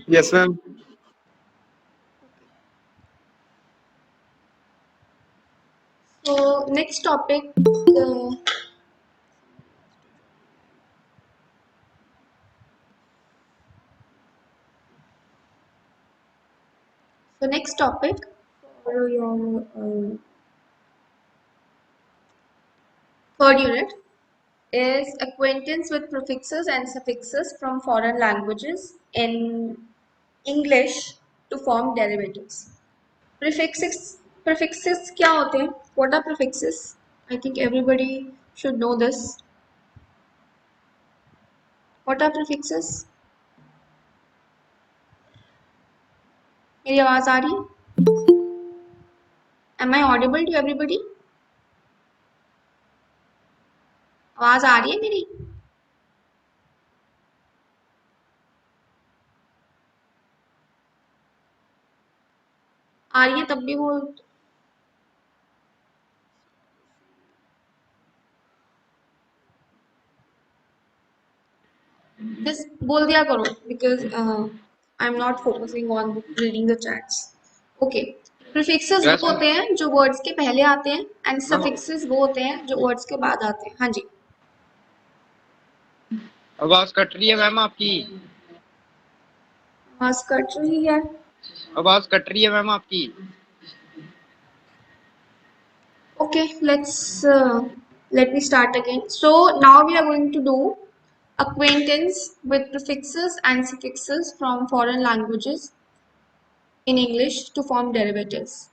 Yes, ma'am. So next topic. So next topic for your third unit is acquaintance with prefixes and suffixes from foreign languages in English to form derivatives. Prefixes क्या होते हैं? What are prefixes? I think everybody should know this. What are prefixes? मेरी आवाज आ रही है? Am I audible to everybody? आवाज आ रही है मेरी? आ रही है तब भी वो just बोल दिया करो because I'm not focusing on reading the chats. Okay. Prefixes Yes, वो ma'am. होते हैं जो words के पहले आते हैं and suffixes वो होते हैं जो words के बाद आते हैं. हाँ जी. आवाज कट रही है मैम आपकी. आवाज कट रही है. आवाज कट रही है मैम आपकी. Okay, let me start again. So now we are going to do acquaintance with prefixes and suffixes from foreign languages in English to form derivatives.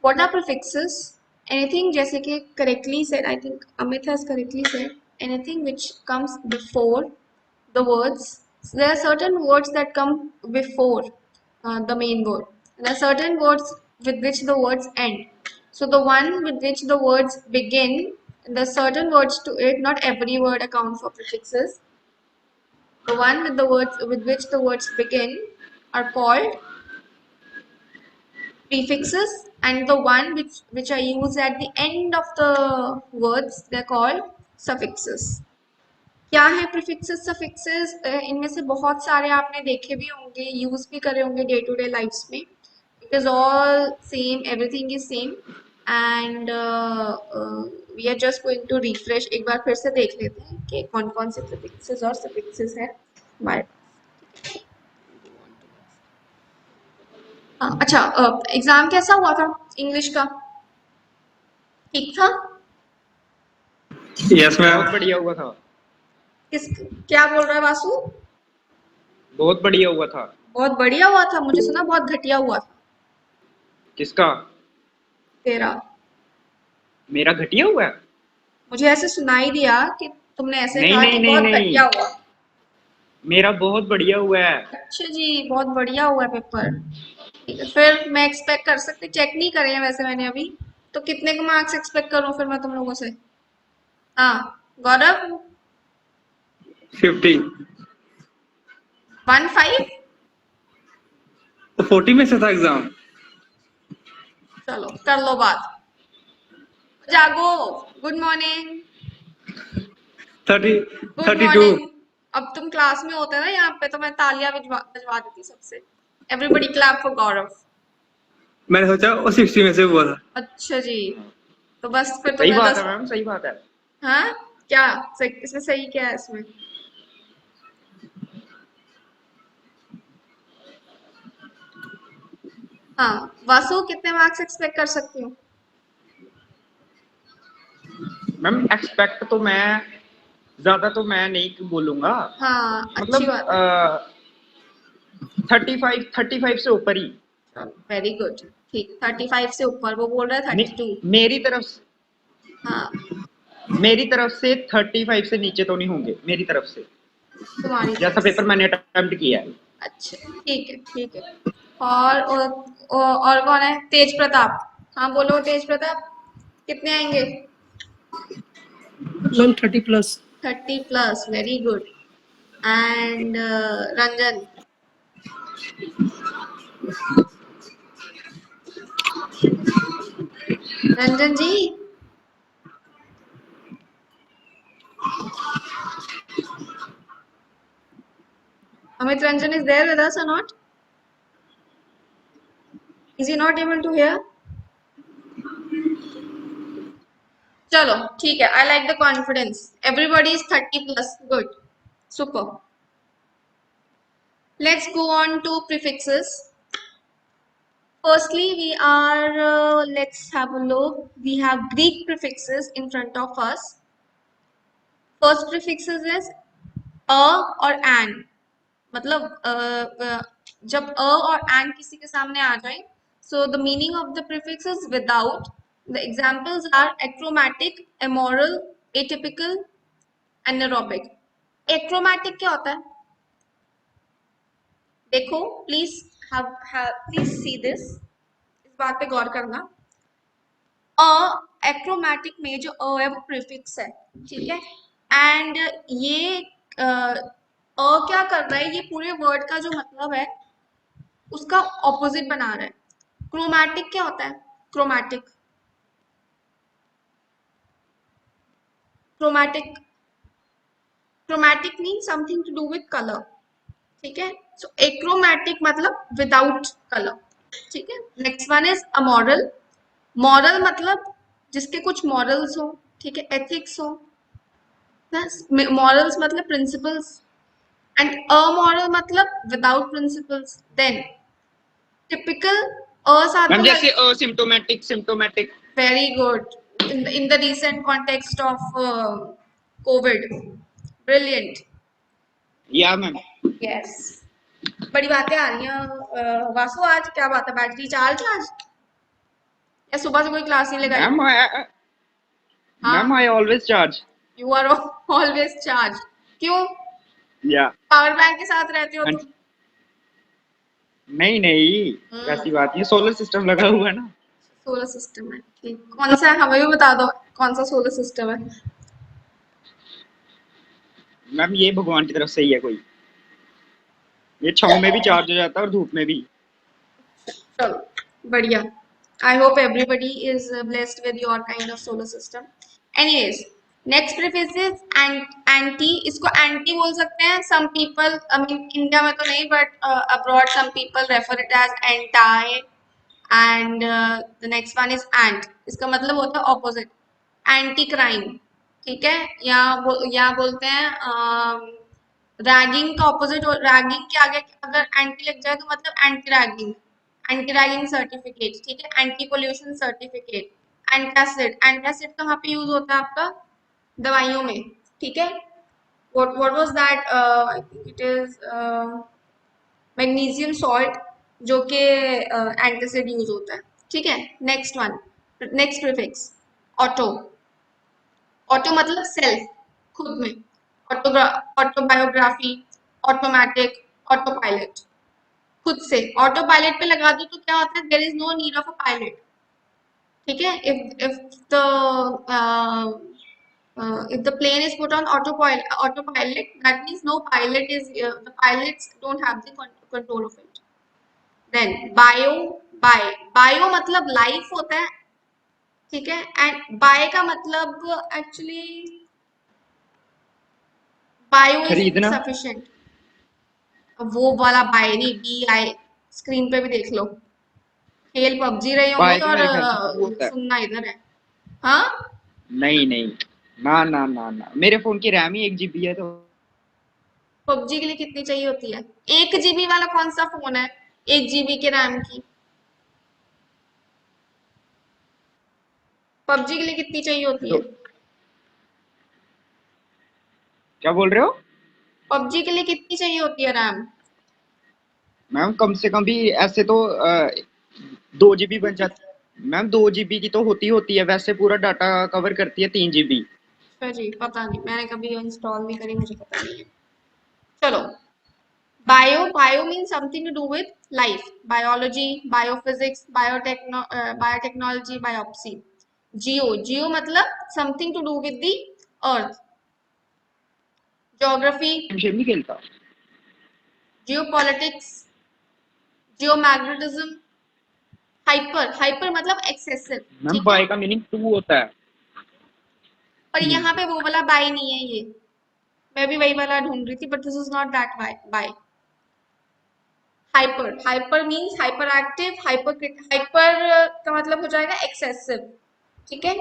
What are prefixes? Anything जैसे कि correctly said, I think Amit has correctly said, anything which comes before the words. So there are certain words that come before the main word. There are certain words with which the words end. So the one with which the words begin, there are certain words to it. Not every word accounts for prefixes. The one with the words with which the words begin are called prefixes, and the one which are used at the end of the words, they're called suffixes. क्या है prefixes suffixes? इनमें से बहुत सारे आपने देखे भी होंगे, यूज भी करे होंगे डे टू डे लाइफ्स में. It is all same, everything is same, and we are just going to refresh. एक बार फिर से देख लेते हैं कि कौन कौन से prefixes और suffixes हैं हमारे पास. अच्छा, एग्जाम कैसा हुआ था इंग्लिश का? ठीक था? Yes, ma'am. बहुत बढ़िया हुआ था. किस क्या बोल रहा है वासु? बहुत बढ़िया हुआ था. बहुत बढ़िया हुआ था. मुझे सुना बहुत घटिया हुआ था. किसका? तेरा. मेरा घटिया हुआ है. मुझे ऐसे सुनाई दिया कि तुमने ऐसे नहीं कहा नहीं कि नहीं बहुत नहीं, घटिया हुआ. मेरा बहुत बढ़िया हुआ है. अच्छा जी, बहुत बढ़िया हुआ है पेपर. ठीक है, फिर मैं एक्सपेक्ट कर सकती, चेक नहीं करे हैं वैसे मैंने अभी, तो कितने के मार्क्स एक्सपेक्ट करूं फिर मैं तुम लोगों से? हाँ गौरव. 50. 15. तो 40 में से था एग्जाम. चलो कर लो बात. जागो. Good morning. 30. गुड 32. मॉर्निंग. अब तुम क्लास में होते ना यहाँ पे तो मैं तालियां बजवा देती सबसे. एवरीबडी क्लैप फॉर गौरव. मैंने सोचा वो 60 में से हुआ था. अच्छा जी, तो बस फिर सही तुम्हें बात 10. है मैम, सही बात है. हाँ क्या इसमें सही क्या है इसमें? हाँ वासु, कितने मार्क्स एक्सपेक्ट कर सकती हूँ? मैम एक्सपेक्ट तो मैं ज्यादा तो मैं नहीं बोलूंगा. हाँ अच्छी मतलब बात है. 35 से ऊपर ही. Very good. ठीक, 35 से ऊपर. वो बोल रहा है 32. मेरी तरफ हाँ मेरी तरफ से 35 से नीचे तो नहीं होंगे मेरी तरफ से, तुम्हारी जैसा तरफ पेपर से. मैंने अटेम्प्ट किया है. अच्छा ठीक है ठीक है. और कौन है? तेज प्रताप. हाँ बोलो तेज प्रताप, कितने आएंगे? Ma'am 30 plus. 30 plus. Very good. And Ranjan. Ranjan ji. Amit Ranjan is there with us or not? Is he not able to hear? चलो ठीक है. I like the confidence. Everybody is 30 plus. Good. Super. Let's go on to prefixes. Firstly, we are, let's have a look. We have Greek prefixes in front of us. First prefixes is a और an. मतलब जब a और an किसी के सामने आ जाए, so the meaning of the prefix is without. The examples are achromatic, amoral, atypical, anaerobic. Achromatic क्या होता है? देखो, please see this. इस बात पे गौर करना. एक्रोमैटिक में जो अ है वो प्रीफिक्स है, ठीक है. एंड ये क्या कर रहा है, ये पूरे वर्ड का जो मतलब है उसका ऑपोजिट बना रहा है. क्रोमैटिक क्या होता है? Chromatic chromatic chromatic mean something to do with colour, ठीक है. सो एक्रोमैटिक मतलब विदाउट कलर, ठीक है. Next one is amoral. Moral मतलब जिसके कुछ मॉरल्स हो, ठीक है, एथिक्स हो. मॉरल्स मतलब प्रिंसिपल्स, एंड अमोरल मतलब विदाउट प्रिंसिपल्स. देन टिपिकल साथ मैम में जैसे asymptomatic, symptomatic. Very good. in the recent context of COVID. Brilliant. या मैम. Yes. बड़ी बातें आ रही हैं. वासु आज क्या बात है, बैटरी चार्ज आज या सुबह से कोई क्लास नहीं लगाई? Ma'am I always charge. You are always charge. क्यों? या पावर बैंक के साथ रहते हो तुम? नहीं ऐसी बात नहीं, सोलर सिस्टम लगा हुआ है ना. सोलर सिस्टम है, ठीक. कौन सा है, हमें भी बता दो कौन सा सोलर सिस्टम है. मैम ये भगवान की तरफ से ही है कोई. ये छांव में भी चार्ज हो जाता है और धूप में भी. चलो बढ़िया. I hope everybody is blessed with your kind of solar system. Anyways, next prefix is anti. इसको anti बोल सकते हैं. Some people, I mean India में तो नहीं, but abroad some people refer it as anti. And the next one is ant. इसका मतलब होता है opposite. Anti crime, ठीक है. या बोलते हैं रैगिंग का ऑपोजिट. रैगिंग के आगे अगर एंटी लग जाए तो मतलब anti ragging. Anti ragging certificate, ठीक है. Anti pollution certificate. Antacid. Antacid कहाँ पे यूज होता है आपका? दवाइयों में, ठीक है. what was that? I think it is magnesium salt, जो कि एंटासिड यूज होता है, ठीक है. Next prefix auto. ऑटो मतलब सेल्फ, खुद में. Autobiography, automatic, auto pilot. खुद से. ऑटो पायलट पे लगा दो तो क्या होता है? There is no need of a pilot, ठीक है. If the plane is put on autopilot, that means no pilot is the pilots don't have the control of it. Then bio मतलब लाइफ होता है, ठीक है. एंड बाय का मतलब actually bio is sufficient. वो वाला बाय नहीं, BI. स्क्रीन पे भी देख लो. खेल पबजी रहे होंगे और सुनना इधर है. हाँ नहीं ना मेरे फोन की रैम ही 1 GB है. तो पबजी के लिए कितनी चाहिए होती है? 1 GB वाला कौन सा फोन है 1 GB के रैम की? पबजी के लिए कितनी चाहिए होती है? क्या बोल रहे हो? पबजी के लिए कितनी चाहिए होती है रैम? मैम कम से कम भी ऐसे तो 2 GB बन जाती है. मैम 2 GB की तो होती है, वैसे पूरा डाटा कवर करती है 3 GB. अच्छा जी, पता नहीं, मैंने कभी इंस्टॉल नहीं करी, मुझे पता नहीं है. चलो. Bio mean something to do with life. Biology, biophysics, biotechnology, biopsy. Geo मतलब something to do with the earth. Geography, नहीं खेलता. Geopolitics, geomagnetism. हाइपर मतलब एक्सेसिव. मैम बाय का मीनिंग 2 होता है. पर यहाँ पे वो वाला बाय नहीं है. ये मैं भी वही वाला ढूंढ रही थी, but this is not that bye. Hyper means hyper active, hyper का मतलब हो जाएगा एक्सेसिव, ठीक है।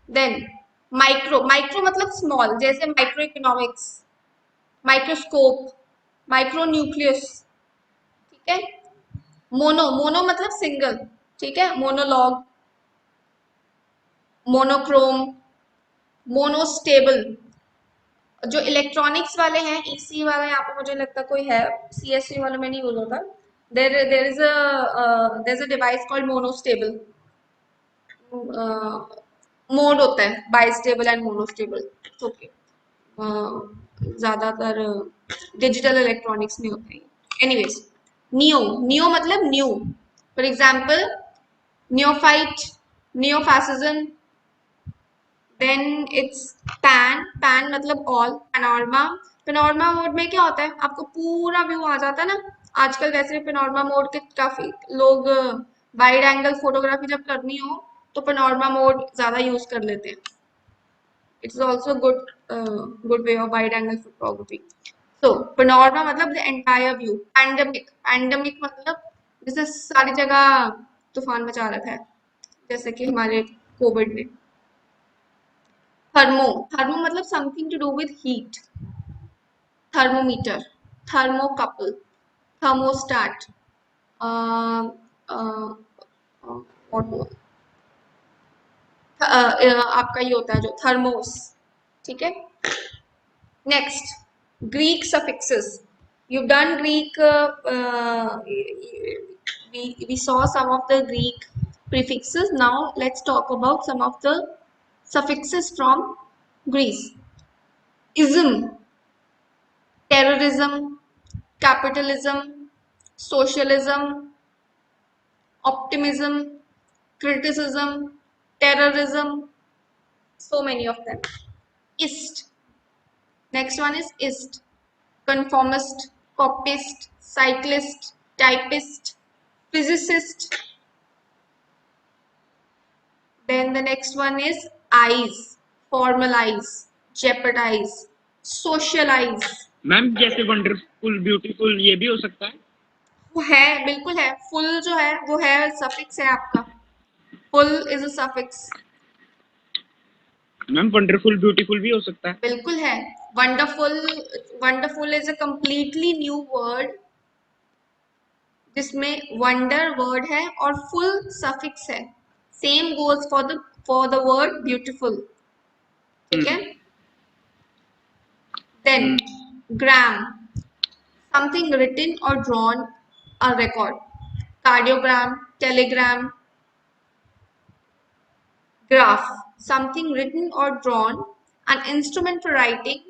देन माइक्रो मतलब स्मॉल, जैसे micro economics, microscope, micro nucleus, ठीक है। मोनो मतलब सिंगल, ठीक है। Monologue, monochrome, monostable. जो इलेक्ट्रॉनिक्स वाले हैं, ईसी वाले, यहाँ पे मुझे लगता कोई है, सीएससी वाले में नहीं यूज होता। There is a device called monostable. Mode होता है बाइस्टेबल एंड मोनोस्टेबल, ओके। ज्यादातर डिजिटल इलेक्ट्रॉनिक्स में होते हैं। एनीवेज, नियो मतलब new, for example neophyte, neofascism. Then it's pan मतलब ऑल, पैनोरमा। पैनोरमा मोड में क्या होता है, आपको पूरा व्यू आ जाता है ना। आजकल वैसे भी पैनोरमा मोड के काफी लोग वाइड एंगल फोटोग्राफी जब करनी हो तो पैनोरमा मोड ज्यादा यूज कर लेते हैं। It's also good way of wide angle photography. So panorama मतलब द एंटायर व्यू। पैंडेमिक मतलब जैसे सारी जगह तूफान मचा रखा है, जैसे कि हमारे कोविड ने। थर्मो मतलब something to do with heat. Thermometer, thermocouple, thermostat, आपका ये होता है जो थर्मोस, ठीक है। Next, Greek suffixes. You've done Greek. We saw some of the Greek prefixes. Now let's talk about some of the suffixes from Greece. Ism, terrorism, capitalism, socialism, optimism, criticism, terrorism, so many of them. Ist, next one is ist, conformist, copyist, cyclist, typist, physicist. Then the next one is eyes, formalize, jeopardize, socialize. Ma'am जैसे wonderful beautiful ये भी हो सकता है। वो है, बिल्कुल है। फुल जो है वो है, सफिक्स है आपका। Full is a suffix. Ma'am wonderful beautiful भी हो सकता है। बिल्कुल है। Wonderful, wonderful is a completely new word जिसमें वंडर वर्ड है और फुल सफिक्स है। Same goes for the word beautiful, ठीक है। Then gram, something written or drawn, a record. Cardiogram, telegram. Graph, something written or drawn, an instrument for writing,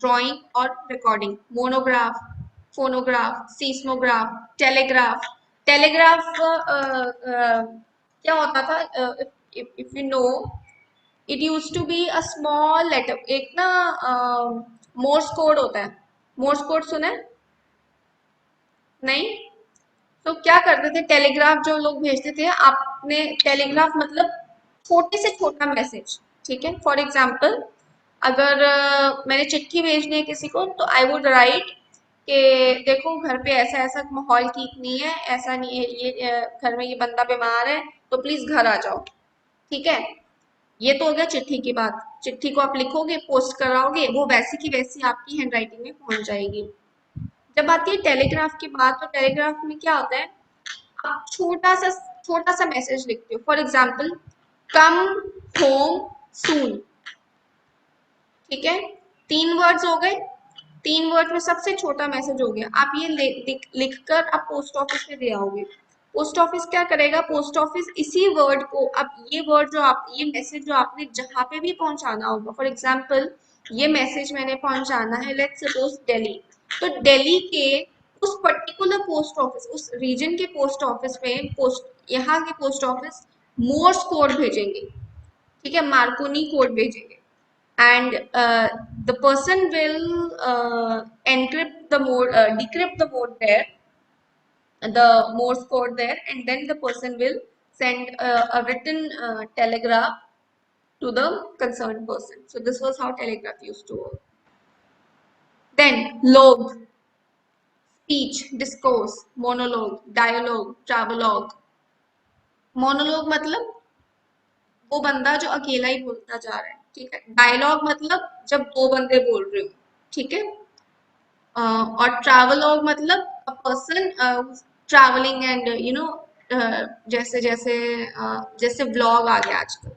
drawing or recording. Monograph, phonograph, seismograph, telegraph. Telegraph क्या होता था, if you know, it used to be a small letter. एक ना Morse code होता है। Morse code सुना है? नहीं? तो क्या करते थे, टेलीग्राफ जो लोग भेजते थे, आपने टेलीग्राफ मतलब छोटे से छोटा मैसेज, ठीक है। फॉर एग्जाम्पल, अगर मैंने चिट्ठी भेजनी है किसी को, तो आई वुड राइट कि देखो घर पे ऐसा ऐसा माहौल ठीक नहीं है, ऐसा नहीं है, ये घर में ये बंदा बीमार है, तो प्लीज घर आ जाओ, ठीक है। ये तो हो गया चिट्ठी की बात। चिट्ठी को आप लिखोगे, पोस्ट कराओगे, वो वैसी की वैसी आपकी हैंडराइटिंग में पहुंच जाएगी। जब आती है टेलीग्राफ की बात, तो टेलीग्राफ में क्या होता है, आप छोटा सा मैसेज लिखते हो। For example, come home soon, ठीक है। 3 वर्ड्स हो गए। 3 वर्ड में सबसे छोटा मैसेज हो गया। आप ये लिखकर आप पोस्ट ऑफिस में दे आओगे। पोस्ट ऑफिस क्या करेगा, पोस्ट ऑफिस इसी वर्ड को, अब ये वर्ड जो आप, ये मैसेज जो आपने जहां पे भी पहुंचाना होगा, फॉर एग्जाम्पल ये मैसेज मैंने पहुंचाना है लेट्स सपोज दिल्ली, तो दिल्ली के उस पर्टिकुलर पोस्ट ऑफिस, उस रीजन के पोस्ट ऑफिस में, यहाँ के पोस्ट ऑफिस मोर्स कोड भेजेंगे, ठीक है, मार्कोनी कोड भेजेंगे। And the person will encrypt the mode, decrypt the mode there, the Morse code there, and then the person will send a written telegraph to the concerned person. So this was how telegraph used to work. Then log, speech, discourse, monologue, dialogue, travelogue. Monologue मतलब वो बंदा जो अकेला ही बोलता जा रहा है, ठीक है। डायलॉग मतलब जब दो बंदे बोल रहे हो, ठीक है। और ट्रैवलॉग मतलब अ पर्सन ट्रैवलिंग एंड जैसे जैसे जैसे व्लॉग आ गया आजकल,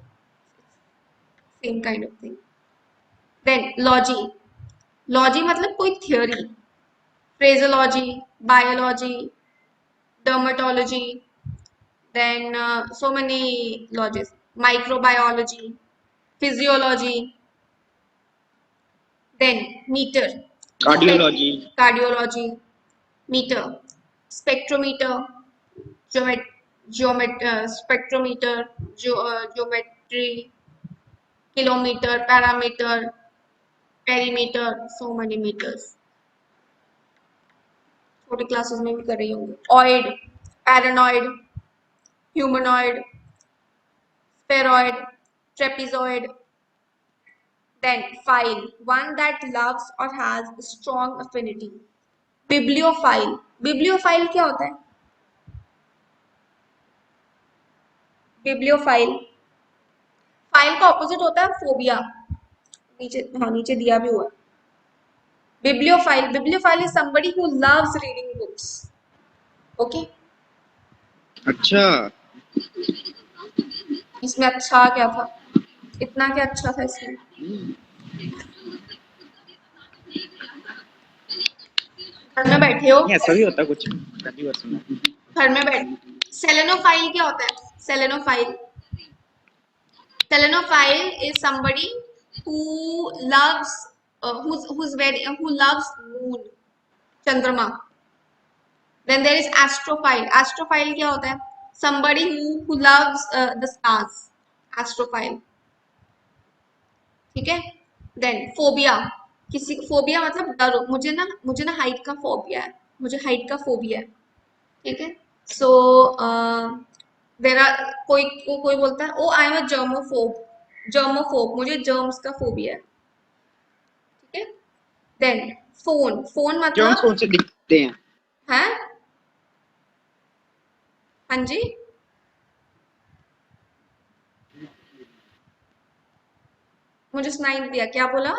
same kind of thing. Then logy, logy मतलब कोई theory, phraseology, biology, dermatology, then so many lodges, microbiology, physiology, then meter, cardiology. cardiology, meter, spectrometer, spectrometer, geometry, kilometer, parameter, perimeter, so many meters। छोटी classes में भी कर रही होंगी। Oid, paranoid, humanoid, spheroid, trapezoid, then phile, one that loves or has strong affinity। bibliophile, bibliophile क्या होता है? bibliophile, file का ऑपोजिट होता है फोबिया। नीचे, हाँ नीचे दिया भी हुआ है। bibliophile, bibliophile is somebody who loves reading books। okay, अच्छा, इसमें अच्छा क्या था, इतना क्या अच्छा था इसमें? घर में बैठे हो, नहीं ऐसा भी होता कुछ, पहली बार सुना। घर में बैठ। सेलेनोफाइल क्या होता है? सेलेनोफाइल, selenophile is somebody who loves who loves moon, चंद्रमा। then there is astrophile, astrophile क्या होता है? somebody who loves the stars, astrophile, ठीक है। then phobia, किसी फोबिया मतलब डर, मुझे ना हाइट का फोबिया है, मुझे हाइट का फोबिया है, ठीक है। सो देर आर, कोई बोलता है ओ आई एम अ जर्मोफोब, जर्मोफोब, मुझे जर्म्स का फोबिया है, ठीक है। देन फोन, फोन जर्म्स मतलब कौन से दिखते हैं? है, हाँ जी, मुझे सुनाई नहीं दिया, क्या बोला?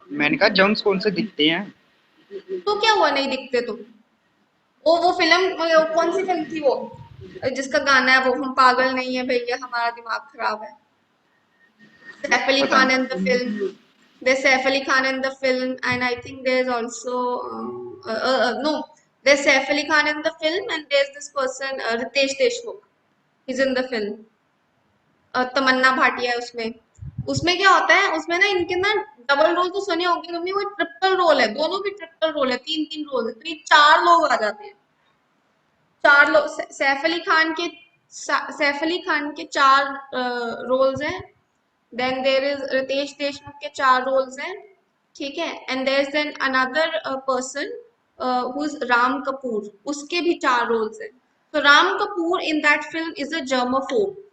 मैंने कहा जर्म्स कौन से दिखते हैं? तो क्या हुआ नहीं दिखते तो? वो फिल्म, कौन सी फिल्म थी वो जिसका गाना है वो, हम पागल नहीं है भैया हमारा दिमाग खराब है। Saif Ali पता Khan in the नहीं। film. There's Saif Ali Khan in the film, and I think there's also no. There's Saif Ali Khan in the film, and there's this person Ritesh Deshmukh. He's in the film. तमन्ना भाटिया है उसमें। उसमें क्या होता है, उसमें ना इनके ना डबल रोल तो सुने होंगे तुमने, वो ट्रिपल रोल है, दोनों की ट्रिपल रोल है, तीन तीन रोल है, तो ये चार लोग आ जाते हैं। चार लोग, सैफ अली खान के चार रोल्स हैं। Then there is Ritesh Deshmukh के चार रोल्स हैं, ठीक है। And there is then another person who is Ram Kapoor, उसके भी चार रोल्स हैं। तो Ram Kapoor in that film is a germophobe.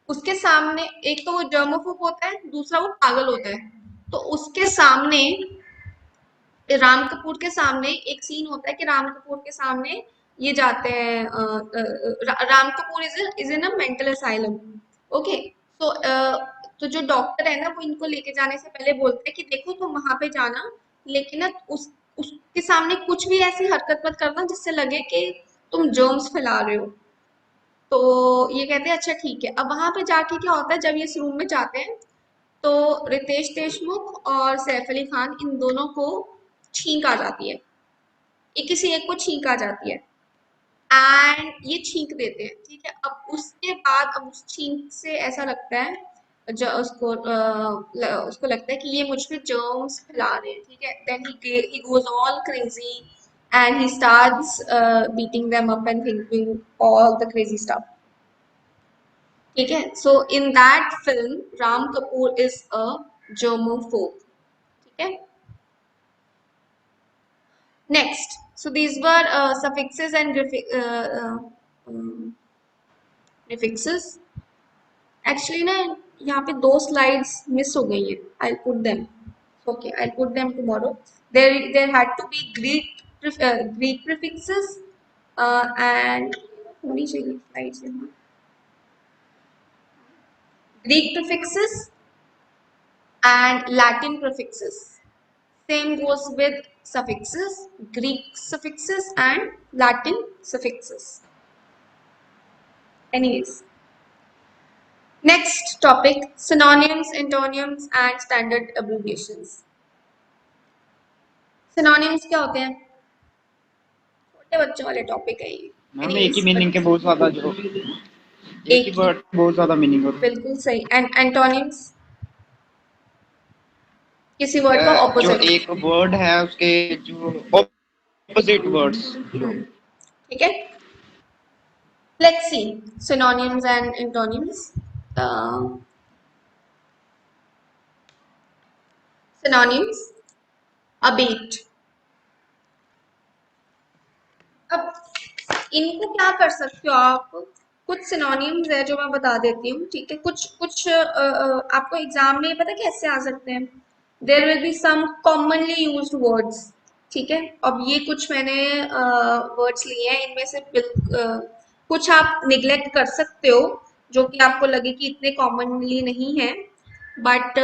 उसके सामने एक तो वो जर्मोफोब होता है, दूसरा वो पागल होता है। तो उसके सामने, राम कपूर के सामने एक सीन होता है कि राम कपूर के सामने ये जाते हैं, Ram Kapoor is in a mental asylum. Okay, तो तो जो डॉक्टर है ना, वो इनको लेके जाने से पहले बोलते हैं कि देखो तुम वहां पे जाना, लेकिन ना उसके सामने कुछ भी ऐसी हरकत मत करना जिससे लगे कि तुम जर्म्स फैला रहे हो। तो ये कहते हैं अच्छा ठीक है। अब वहां पे जाके क्या होता है, जब ये इस रूम में जाते हैं तो रितेश देशमुख और सैफ अली खान, इन दोनों को छींक आ जाती है, ये किसी एक को छींक आ जाती है, एंड ये छींक देते हैं, ठीक है। अब उसके बाद, अब उस छींक से ऐसा लगता है, जो उसको लगता है कि ये मुझ पे जर्म्स फैला रहे हैं, ठीक है। Then he goes all crazy and he starts beating them up and thinking all the crazy stuff, ठीक है। So in that film Ram Kapoor is a germophobe, ठीक है। Next, so these were suffixes and prefixes. Actually ना यहाँ पे दो slides miss हो गई हैं, I'll put them Okay, I'll put them tomorrow. There had to be Greek prefixes and होनी चाहिए slides यहाँ. Greek prefixes and Latin prefixes. Same goes with suffixes, Greek suffixes and Latin suffixes. Anyways, next topic, synonyms, antonyms and standard abbreviations. Synonyms क्या होते हैं? छोटे बच्चों वाले topic है ये. मैम एक ही Anyways, मीनिंग के बहुत ज्यादा जो एक ही एक वर्ड बहुत ज्यादा मीनिंग होता बिल्कुल सही. एंड एंटोनिम्स किसी वर्ड का है जो ऑपोजिट. एक वर्ड है उसके जो ऑपोजिट वर्ड्स जो ठीक है. Let's see synonyms and antonyms. Synonyms, abate. अब इनको क्या कर सकते हो आप? कुछ सिनोनिम्स है जो मैं बता देती हूँ. ठीक है, कुछ कुछ आपको एग्जाम में पता कैसे आ सकते हैं. There will be some commonly used words. ठीक है, अब ये कुछ मैंने वर्ड्स लिए हैं, इनमें से कुछ आप निग्लेक्ट कर सकते हो जो कि आपको लगे कि इतने कॉमनली नहीं है. बट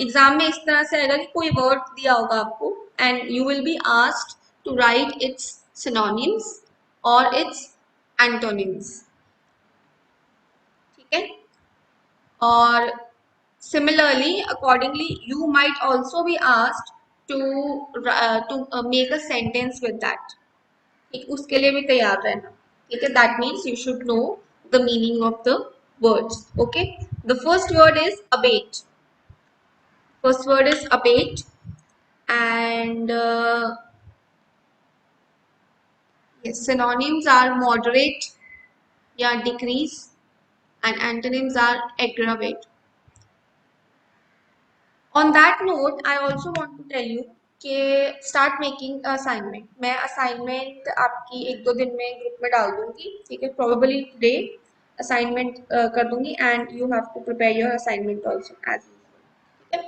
एग्जाम में इस तरह से आएगा कि कोई वर्ड दिया होगा आपको and you will be asked to write its synonyms or its antonyms. ठीक है, और similarly accordingly you might also be asked to make a sentence with that. ठीक, उसके लिए भी तैयार रहना. ठीक है, that means you should know the meaning of the words. Okay, the first word is abate. First word is abate and yes, synonyms are moderate या decrease and antonyms are aggravate. On that note, I also want to tell you कि start making assignment. मैं assignment आपकी एक दो दिन में group में डाल दूंगी. ठीक है, probably today assignment कर दूंगी and you have to prepare your assignment also as usual. ठीक है.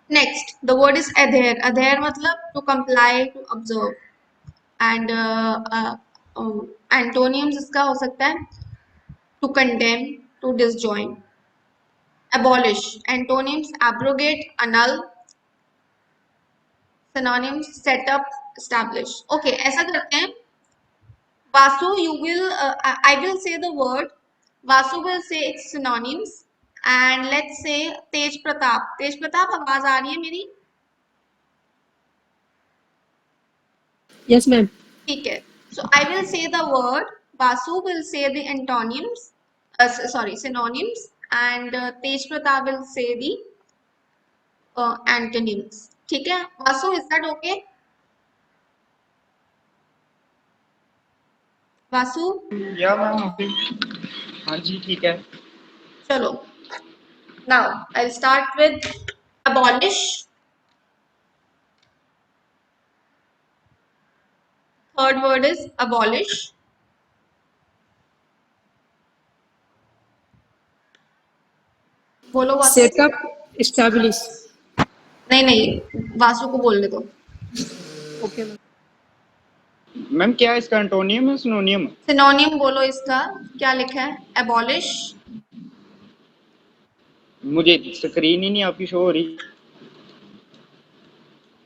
Next, the word is adhere. Adhere मतलब to comply, to observe. And antonyms इसका हो सकता है to condemn, to disjoin. Abolish. Antonyms abrogate, annul. Synonyms set up, establish. Okay, ऐसा करते हैं. Vasu, you will I will say the word. Vasu will say its synonyms. And let's say Tej Pratap. Tej Pratap, आवाज आ रही है मेरी? Yes, ma'am. ठीक है. So I will say the word. Vasu will say the antonyms. Sorry, synonyms. And Tej Pratap will say the antonyms. ठीक है. Vasu, is that okay? Vasu, या ma'am okay हाँ जी ठीक है. चलो. Now I'll start with abolish. Third word is abolish. बोलो Vasu. Set up, establish. नहीं नहीं, वासु को बोलने दो. Okay, ma'am. मैम क्या है इसका एंटोनियम है सिनोनियम? सिनोनियम बोलो इसका. क्या लिखा है? abolish. मुझे स्क्रीन ही नहीं आपकी शो हो रही.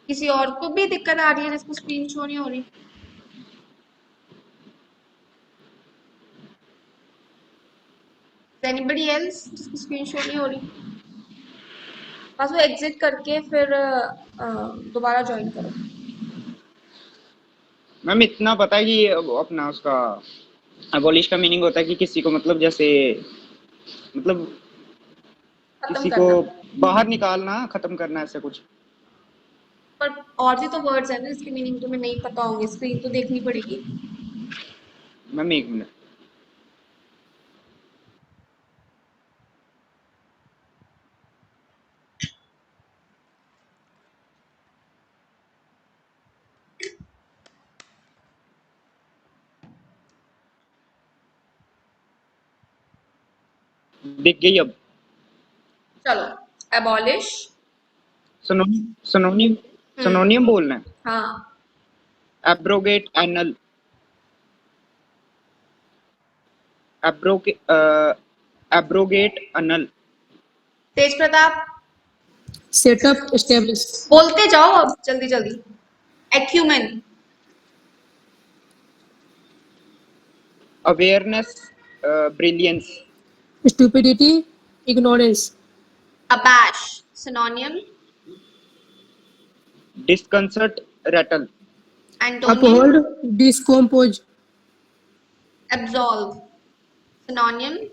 किसी और को भी दिक्कत आ रही है जिसको स्क्रीन शो नहीं हो रही? Anybody else जिसको स्क्रीन शो नहीं हो रही? वासु एग्जिट करके फिर दोबारा ज्वाइन करो. मैम इतना पता है कि अपना उसका अबॉलिश का मीनिंग होता है कि किसी को मतलब जैसे मतलब खत्म किसी को करना. बाहर निकालना खत्म करना ऐसा कुछ. पर और भी तो वर्ड्स हैं ना जिसकी मीनिंग तुम्हें नहीं पता होंगे. स्क्रीन तो देखनी पड़ेगी. मैम एक मिनट. दिख गई अब. चलो, abolish. सिनोनियम बोलना है. हाँ. Abrogate, annul. Abrogate, annul. तेज प्रताप Set up, establish. बोलते जाओ अब जल्दी जल्दी. Acumen. Awareness, brilliance. Stupidity, ignorance. Abash. Synonym. Disconcert, rattle. Antonym. Uphold, discompose. Absolve. Synonym.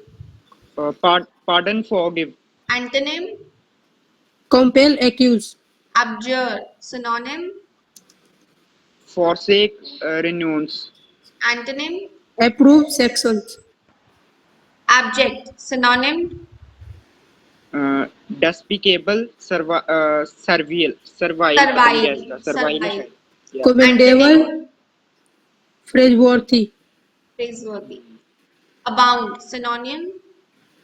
Pardon, forgive. Antonym. Compel, accuse. Abjure. Synonym. Forsake, renounce. Antonym. Approve, sections. Abject. Synonym. Despicable, servile. Servile. Servile. Servile. Yeah. Commendable, praiseworthy. Praiseworthy. Abound. Synonym.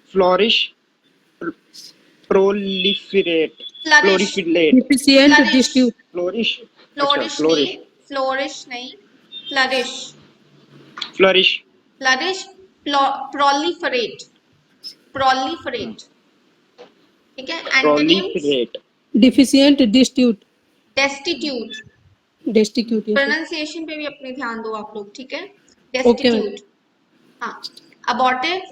Flourish, proliferate. Flourish. Proliferate. Deficient, Flourish. destitute. Flourish. Flourish नहीं. Flourish नहीं. Flourish. Flourish. Flourish. Proliferate. Proliferate. ठीक है. Antonyms. Proliferate. Deficient, destitute. Destitute. Destitute. Yes. Pronunciation पे भी अपने ध्यान दो आप लोग. ठीक है. Okay, ma'am. Destitute. हाँ. Abortive.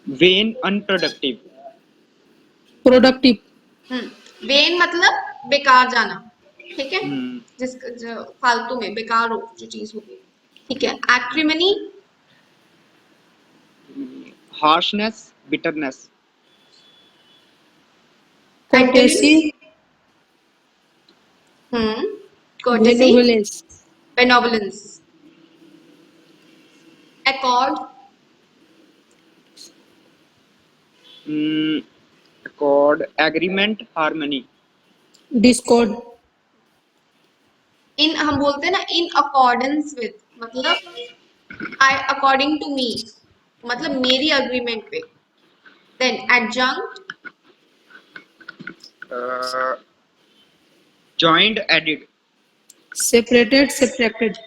Vain, unproductive. Productive. Vain मतलब बेकार जाना. ठीक है. Hmm. जो फालतू में बेकार हो जो चीज होगी. ठीक है. Acrimony. Harshness, bitterness. Courtesy, Courtesy. benevolence. Benevolence. Accord. Accord, agreement, harmony. Discord. In हम बोलते हैं ना in accordance with मतलब I according to me मतलब मेरी agreement पे. Then adjunct. Joined, added. Separated, subtracted.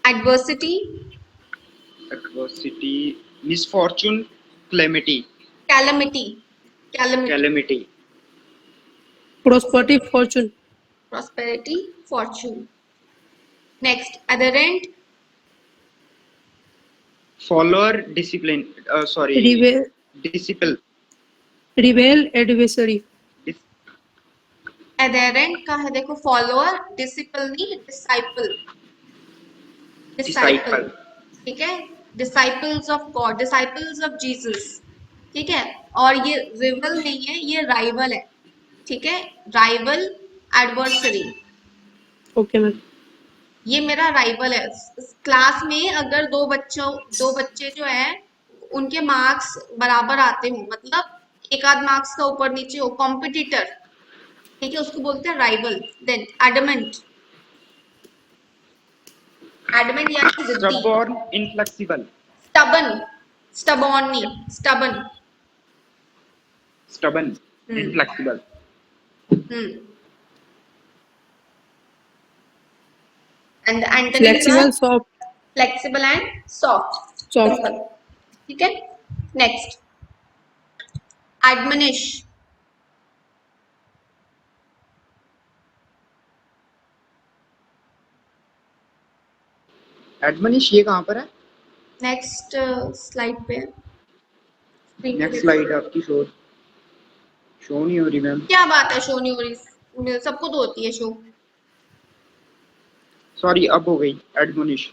Adversity. Adversity, misfortune, calamity. Calamity. Calamity. Calamity. Prosperity, fortune. Prosperity. Fortune. Next. Adherent. Follower, discipline. Rebel, Disciple. rebel, adversary. Adherent का है देखो follower. Disciple नहीं disciple. Disciple. ठीक है. Disciples of God. Disciples of Jesus. ठीक है. और ये rival नहीं है ये rival है. ठीक है. Rival, adversary. Okay, ma'am. ये मेरा राइवल है. क्लास में अगर दो बच्चे जो है उनके मार्क्स बराबर आते हो मतलब एक आध मार्क्स का ऊपर नीचे हो कॉम्पिटिटर. ठीक है. उसको बोलते हैं राइवल. Then adamant. एडमेंट यानी जिद्दी. Stubborn, inflexible. स्टबन. स्टबॉर्न नहीं stubborn. Stubborn, inflexible. And the antonyms Flexible, are soft. flexible and soft. Soft. Simple. ठीक है. Next. Admonish. Admonish ये कहाँ पर है? नेक्स्ट स्लाइड पे. नेक्स्ट स्लाइड आपकी शो नहीं हो रही मैम. क्या बात है शो नहीं हो रही. सबको तो होती है शो. सॉरी अब हो गई. Admonish.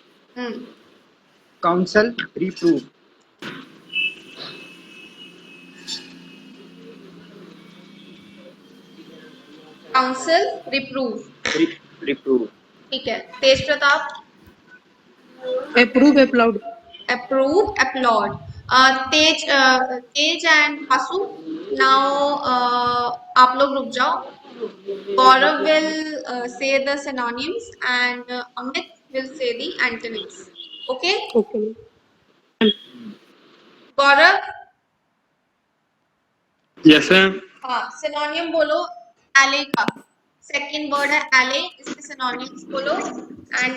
Counsel, reprove. Counsel. Reprove. Reprove. ठीक है. Tej Pratap. Approve, applaud. Approve. Applaud. Tej and आसू. नाउ आप लोग रुक जाओ. Gaurav will say the synonyms and Amit will say the antonyms. Okay? Okay, ma'am. Gaurav. Yes, ma'am. हाँ, सिनोनियम बोलो एले का। सेकंड वर्ड है एले, इसके सिनोनिम्स बोलो and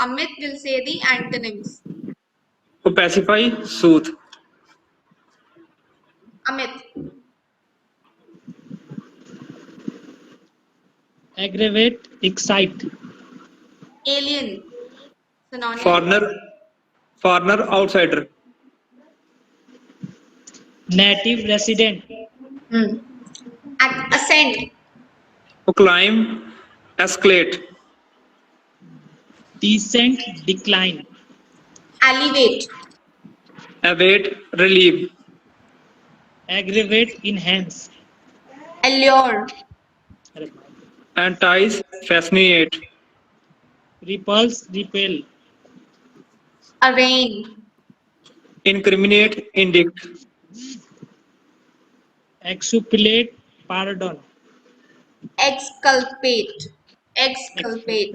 Amit will say the antonyms. Opacify, soothe. Amit. aggravate, excite, alien सिनोनियम। Foreigner, foreigner, outsider. native, resident, ascend. Climb, escalate. descent, decline, elevate. Await, relieve. aggravate, enhance, allure. Entice, fascinate. repulse, repel, Aron. Incriminate, indict. exculpate, pardon, exculpate. Exculpate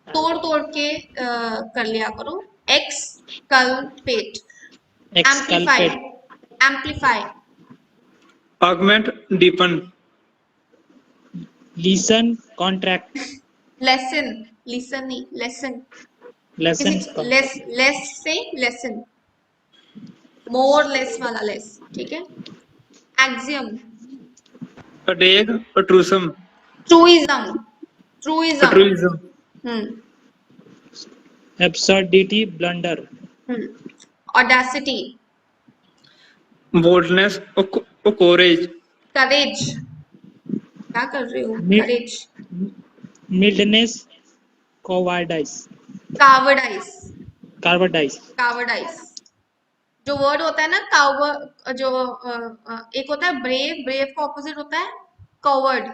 तोड़ तोड़ के कर लिया करो। Exculpate. Amplify. exculpate, amplify. Augment, deepen. listen, contract, lesson. Listen नहीं, lesson. lessons, less less से lesson. More less वाला less, ठीक है। Axiom. Adage, truism. ट्रूइज्म। ट्रूइज्म। Truism. absurdity, blunder, audacity. Boldness, courage. करेज। क्या कर रहे हो? mid, करेज। mildness, cowardice, कावर्डाइज। cowardice, कावर्डाइज जो वर्ड होता है ना, कावर जो एक होता है ब्रेव, ब्रेव का ऑपोजिट होता है कवर्ड,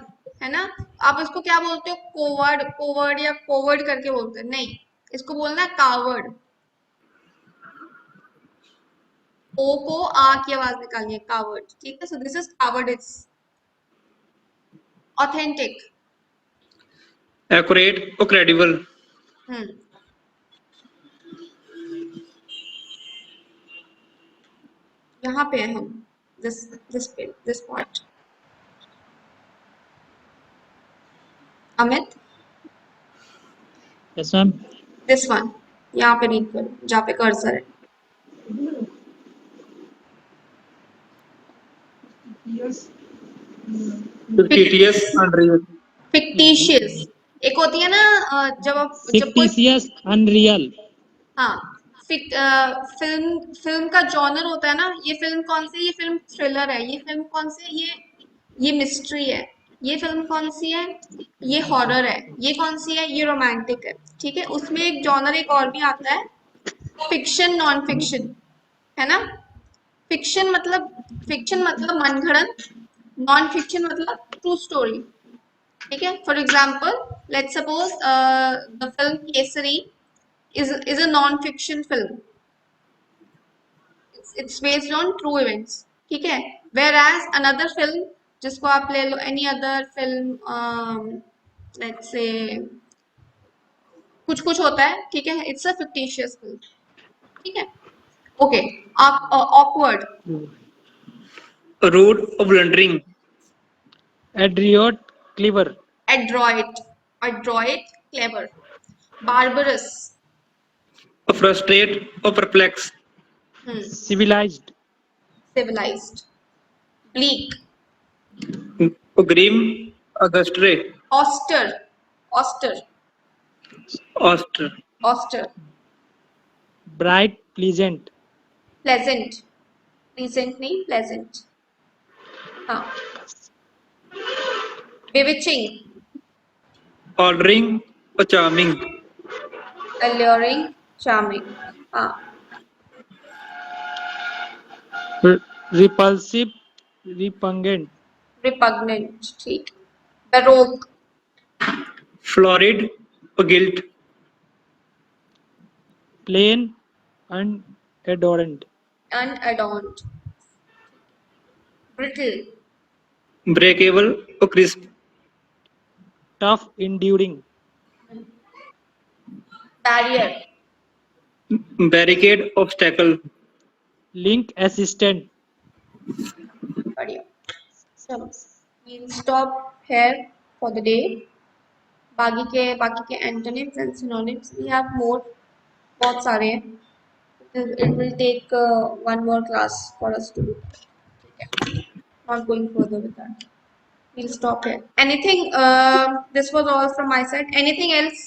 है ना। आप इसको क्या बोलते हो? कोवर्ड, कोवर्ड या कोवर्ड करके बोलते हैं, नहीं, इसको बोलना है कावर्ड। ओ को आ की आवाज निकालिए, कावर्ड, ठीक है। So this is cowardice. Authentic. Accurate, credible. यहाँ पे है हम, this part. Amit, yes ma'am, this one यहाँ पे रीड करो, जहाँ पे कर्सर है। Fictitious, unreal. फिक्टिशियस एक होती है ना, जब कोई, fictitious, unreal, हाँ, फिल्म का जॉनर होता है ना, ये फिल्म कौन सी, ये फिल्म थ्रिलर है, ये फिल्म कौन सी, ये मिस्ट्री है, ये फिल्म कौन सी है, ये हॉरर है, ये कौन सी है, ये रोमांटिक है, ठीक है। उसमें एक जॉनर एक और भी आता है, फिक्शन, नॉन फिक्शन, है ना। फिक्शन मतलब मनगढ़ंत, नॉन फिक्शन मतलब ट्रू स्टोरी, ठीक है। For example, let's suppose the film Kesari is a non-fiction film. It's based on true events, ठीक है। Whereas another film, जिसको आप ले लो, any other film, let's say कुछ कुछ होता है, ठीक है, it's a fictitious film, ठीक है। Okay, awkward, Rude, blundering. adroit, clever, adroit, clever, barbarous, Frustrate, perplex. civilized, civilized, bleak, Grim, austere. austere, Austere. bright, pleasant, pleasant, नहीं, pleasant, हाँ, bewitching, Alluring, charming. alluring, charming, हाँ, repulsive, repugnant, repugnant, ठीक, baroque, Florid, guilt. plain, unadorned, unadorned, brittle, Breakable, crisp. tough, enduring, barrier, Barricade, obstacle. link assistant, बढ़िया. चलो, we'll stop here for the day. बाकी के antonyms and synonyms we have more, बहुत सारे हैं. It will take one more class for us to do. Okay. Not going further with that. We'll stop here. Anything? This was all from my side. Anything else?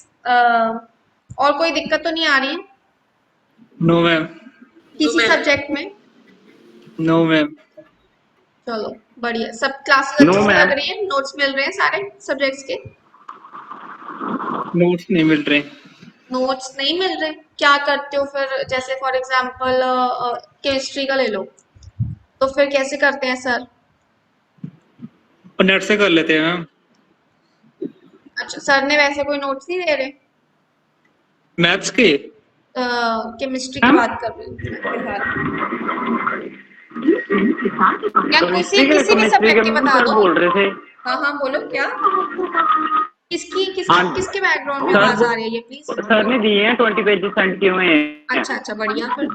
और कोई दिक्कत तो नहीं आ रही है नो मैम. किसी सब्जेक्ट में? No ma'am. चलो बढ़िया. सब क्लासेस No, अच्छे से ma'am. लग रही है? नोट्स मिल रहे हैं सारे सब्जेक्ट्स के? नोट्स नहीं मिल रहे. नोट्स नहीं मिल रहे? क्या करते हो फिर? जैसे फॉर एग्जांपल केमिस्ट्री का ले लो, तो फिर कैसे करते हैं सर? और नेट से कर लेते हैं मैम. अच्छा, सर ने वैसे कोई नोट्स नहीं दे रहे? मैथ्स के केमिस्ट्री की बात कर रही हूँ फिलहाल. या किसी भी सब्जेक्ट की बता दो. बोल रहे थे. हाँ बोलो. क्या हाँ. किसके बैकग्राउंड में सर, आवाज आ रही है ये प्लीज? सर ने दिए हैं 20 पेजेस सेंड किए हुए हैं. अच्छा बढ़िया. फिर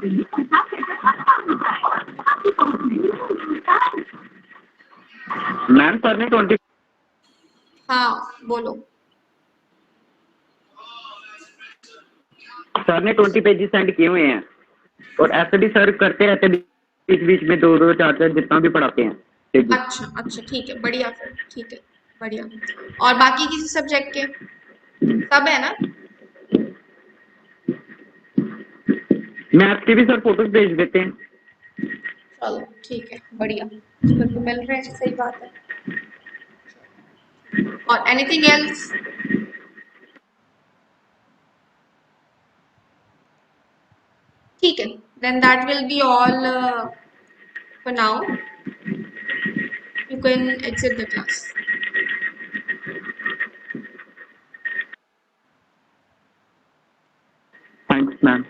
मैम सर ने 20. हाँ बोलो. सर ने 20 पेजेस सेंड किए हुए हैं और ऐसे भी सर करते रहते हैं बीच बीच में 2-2 4-4 जितना भी पढ़ाते हैं. अच्छा ठीक है. बढ़िया. फिर ठीक है. बढ़िया. और बाकी किसी सब्जेक्ट के सब है ना? मैथ्स के भी सर फोटोज भेज देते हैं. चलो ठीक है. बढ़िया. फिर तो मिल रहे हैं. सही बात है. और एनीथिंग एल्स? ठीक है. Then that will be all for now. You can exit the class. Thanks, ma'am.